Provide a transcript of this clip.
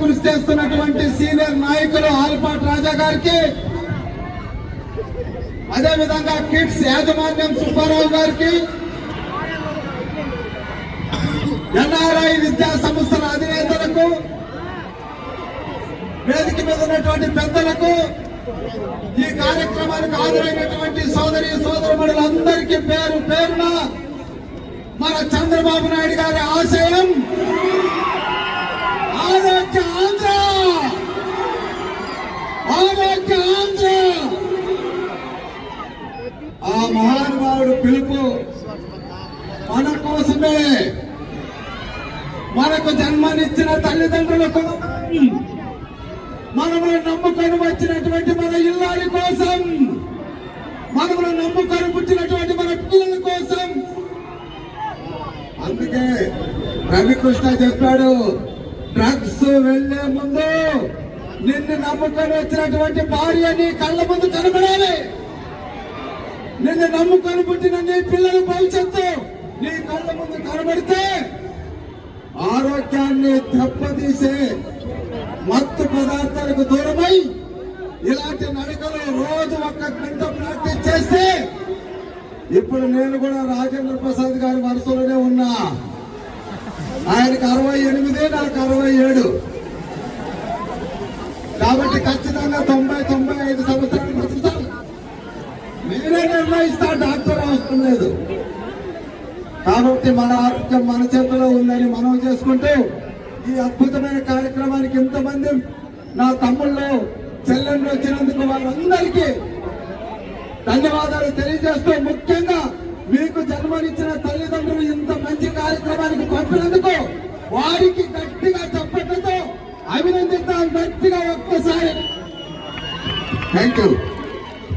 కృషి చేస్తున్నటువంటి సీనియర్ నాయకులు ఆల్పాటి రాజా గారికి, అదేవిధంగా కిడ్స్ యాజమాన్యం సుబ్బారావు గారికి, ఎన్ఆర్ఐ విద్యా సంస్థల అధినేతలకు, వేదిక మీద ఉన్నటువంటి పెద్దలకు, ఈ కార్యక్రమానికి హాజరైనటువంటి సోదరి సోదరులందరికీ పేరు పేరున మన చంద్రబాబు నాయుడు గారి ఆశయం ఆరోగ్య ఆంధ్ర, ఆరోగ్య ఆంధ్ర. ఆ మహానుభావుడు పిలుపు మన కోసమే, మనకు జన్మనిచ్చిన తల్లిదండ్రులకు, మనమును నమ్ముకొని వచ్చినటువంటి మన ఇల్లాలి కోసం, మనమును నమ్ముకొని పుట్టినటువంటి మన పిల్లల కోసం. అందుకే రవికృష్ణ చెప్పాడు, డ్రగ్స్ వెళ్లే ముందు నిన్ను నమ్ముకొని వచ్చినటువంటి భార్య నీ కళ్ళ ముందు కనబడాలి, నిన్ను నమ్ముకొని పుట్టిన నీ పిల్లల భవిష్యత్తు నీ కళ్ళ ముందు కనబడితే ఆరోగ్యాన్ని దెబ్బతీసే మత్తు పదార్థాలకు దూరమై ఇలాంటి నడకలు రోజు 1 గంట ప్రాక్టీస్ చేస్తే, ఇప్పుడు నేను కూడా రాజేంద్ర ప్రసాద్ గారి వరుసలోనే ఉన్నా. ఆయనకు 68, నాకు 67. కాబట్టి ఖచ్చితంగా 90-95 సంవత్సరాలు బతుకుతాను. మీరే నిర్ణయిస్తా, డాక్టర్ అవసరం లేదు. కాబట్టి మన ఆరోగ్యం మన చేతిలో ఉందని మనం చేసుకుంటూ ఈ అద్భుతమైన కార్యక్రమానికి ఇంతమంది నా తమ్ముళ్ళు చెల్లెళ్ళు వచ్చినందుకు వారందరికీ ధన్యవాదాలు తెలియజేస్తూ, ముఖ్యంగా మీకు జన్మనిచ్చిన తల్లిదండ్రులు ఇంత మంచి కార్యక్రమానికి పంపినందుకు వారికి గట్టిగా చప్పట్లతో అభినందిద్దాం. గట్టిగా ఒక్కసారి థ్యాంక్ యూ.